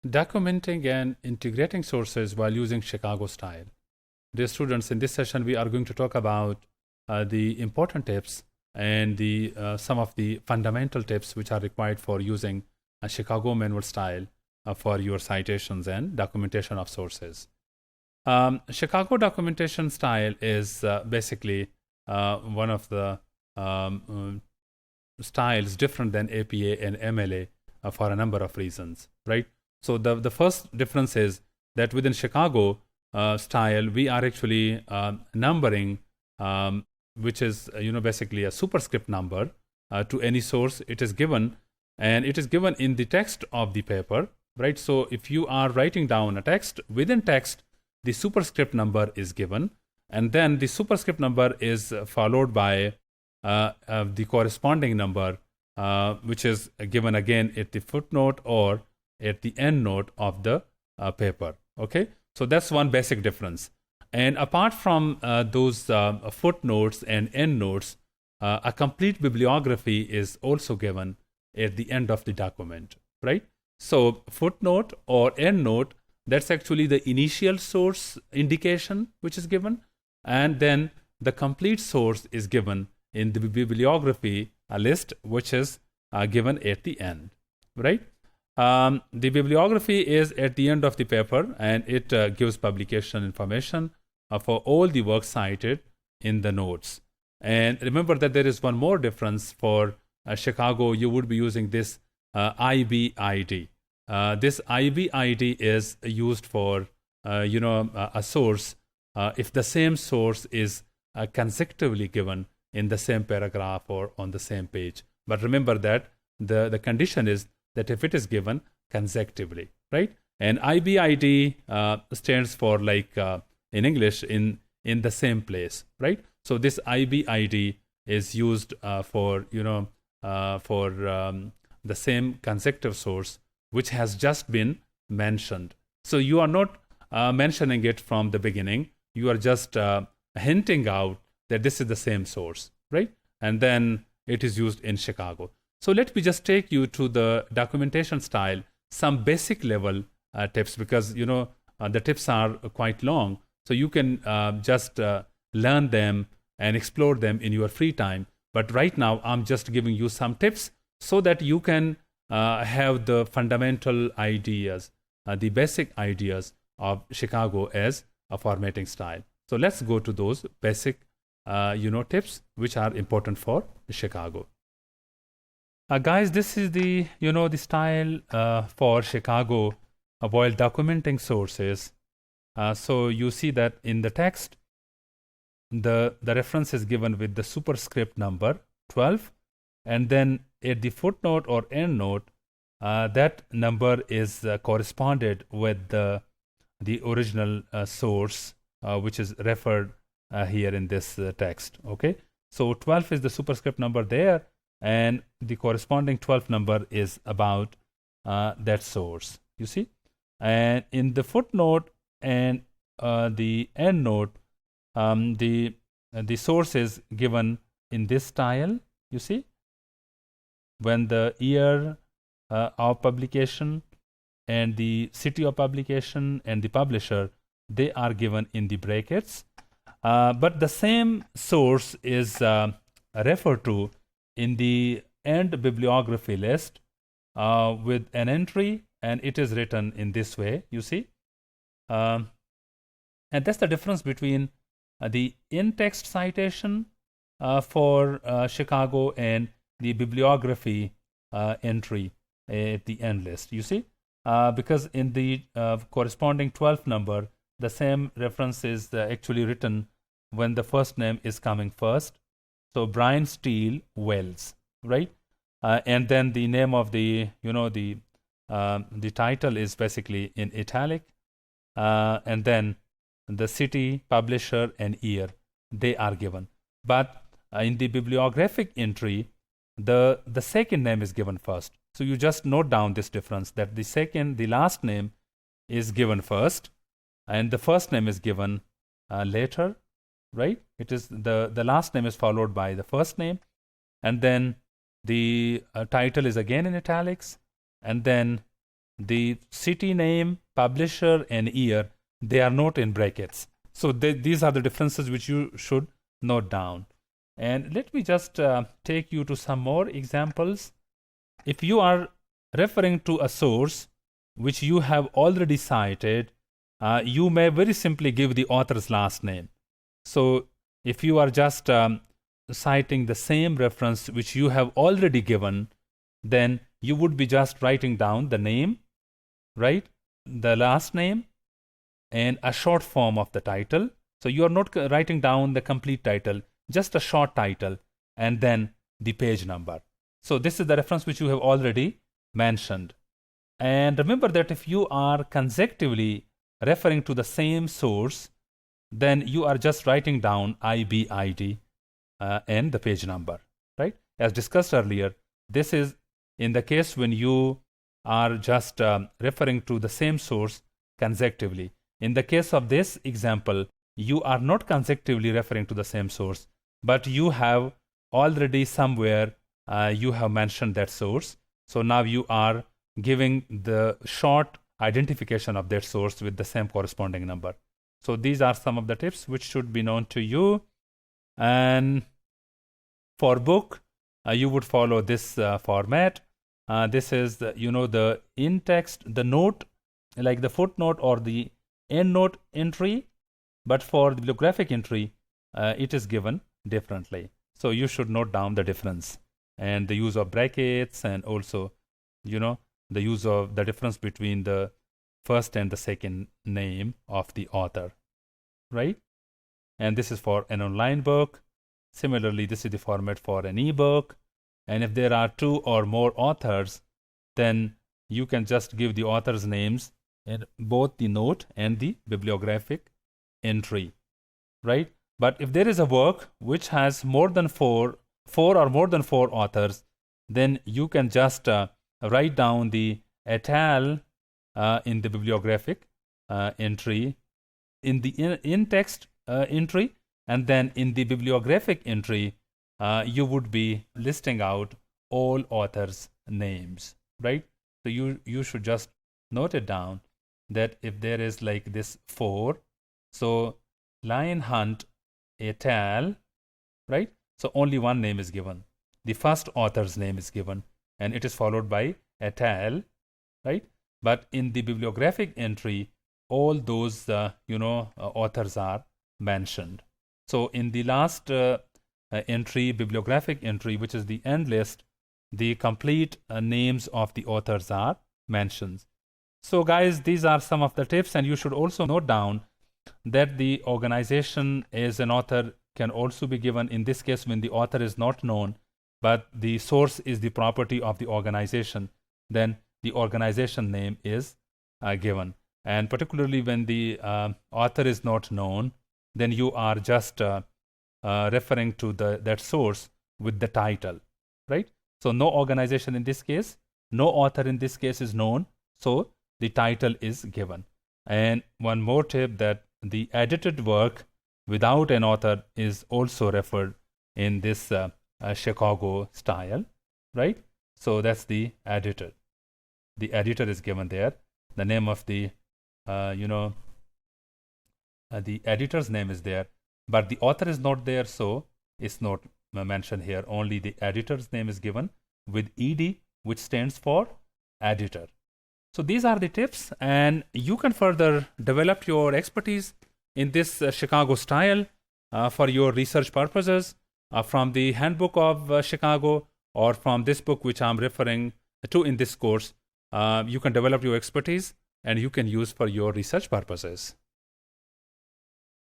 Documenting and integrating sources while using Chicago style. Dear students, in this session, we are going to talk about the important tips and some of the fundamental tips which are required for using a Chicago manual style for your citations and documentation of sources. Chicago documentation style is basically one of the styles different than APA and MLA for a number of reasons, right? So the first difference is that within Chicago style, we are actually numbering, which is basically a superscript number to any source. It is given, and it is given in the text of the paper, right? So if you are writing down a text, within text, the superscript number is given, and then the superscript number is followed by the corresponding number, which is given again at the footnote or at the end note of the paper. Okay, so that's one basic difference. And apart from those footnotes and end notes, a complete bibliography is also given at the end of the document, right? So footnote or end note, that's actually the initial source indication which is given, and then the complete source is given in the bibliography list, which is given at the end, right? The bibliography is at the end of the paper, and it gives publication information for all the works cited in the notes. And remember that there is one more difference for Chicago. You would be using this IBID. This IBID is used for a source if the same source is consecutively given in the same paragraph or on the same page. But remember that the condition is that if it is given consecutively, right? And IBID stands for like in English in the same place, right? So this IBID is used for the same consecutive source which has just been mentioned. So you are not mentioning it from the beginning. You are just hinting out that this is the same source, right? And then it is used in Chicago. So let me just take you to the documentation style, some basic level tips, because the tips are quite long. So you can just learn them and explore them in your free time. But right now, I'm just giving you some tips so that you can have the fundamental ideas, the basic ideas of Chicago as a formatting style. So let's go to those basic tips which are important for Chicago. Guys, this is the style for Chicago while documenting sources. So you see that in the text, the reference is given with the superscript number 12, and then at the footnote or end note, that number is corresponded with the original source, which is referred here in this text. Okay, so 12 is the superscript number there, and the corresponding 12th number is about that source, you see. And in the footnote and the end note, the source is given in this style, you see, when the year of publication and the city of publication and the publisher, they are given in the brackets. But the same source is referred to in the end bibliography list with an entry, and it is written in this way, you see. And that's the difference between the in-text citation for Chicago and the bibliography entry at the end list, you see. Because in the corresponding 12th number, the same reference is actually written when the first name is coming first. So Brian Steele Wells, right? And then the name of the title is basically in italic, and then the city, publisher, and year, they are given. But in the bibliographic entry, the second name is given first. So you just note down this difference, that the last name is given first, and the first name is given later, right? It is the last name is followed by the first name, and then the title is again in italics, and then the city name, publisher, and year, they are not in brackets. So these are the differences which you should note down. And let me just take you to some more examples. If you are referring to a source which you have already cited, you may very simply give the author's last name. So if you are just citing the same reference which you have already given, then you would be just writing down the name, right? The last name and a short form of the title. So you are not writing down the complete title, just a short title and then the page number. So this is the reference which you have already mentioned. And remember that if you are consecutively referring to the same source, then you are just writing down IBID and the page number, right? As discussed earlier, this is in the case when you are just referring to the same source consecutively. In the case of this example, you are not consecutively referring to the same source, but you have already somewhere you have mentioned that source. So now you are giving the short identification of that source with the same corresponding number. So these are some of the tips which should be known to you. And for book, you would follow this format. This is the in-text, the note, like the footnote or the endnote entry. But for the bibliographic entry, it is given differently. So you should note down the difference and the use of brackets, and also, the use of the difference between the first and the second name of the author, right? And this is for an online book. Similarly, this is the format for an ebook. And if there are two or more authors, then you can just give the author's names in both the note and the bibliographic entry, right? But if there is a work which has four or more than four authors, then you can just write down the et al. In the bibliographic entry, in the in-text entry, and then in the bibliographic entry, you would be listing out all authors' names, right? So you should just note it down that if there is like this 4, so Lion Hunt et al., right? So only one name is given. The first author's name is given, and it is followed by et al., right? But in the bibliographic entry, all those authors are mentioned. So in the last entry, bibliographic entry, which is the end list, the complete names of the authors are mentioned. So guys, these are some of the tips, and you should also note down that the organization as an author can also be given in this case when the author is not known, but the source is the property of the organization. Then the organization name is given. And particularly when the author is not known, then you are just referring to that source with the title, right? So no organization in this case, no author in this case is known, so the title is given. And one more tip, that the edited work without an author is also referred in this Chicago style, right? So that's the editor. The editor is given there. The name of the editor's name is there, but the author is not there, so it's not mentioned here. Only the editor's name is given with ed, which stands for editor. So these are the tips, and you can further develop your expertise in this Chicago style for your research purposes from the Handbook of Chicago, or from this book which I'm referring to in this course. You can develop your expertise and you can use for your research purposes.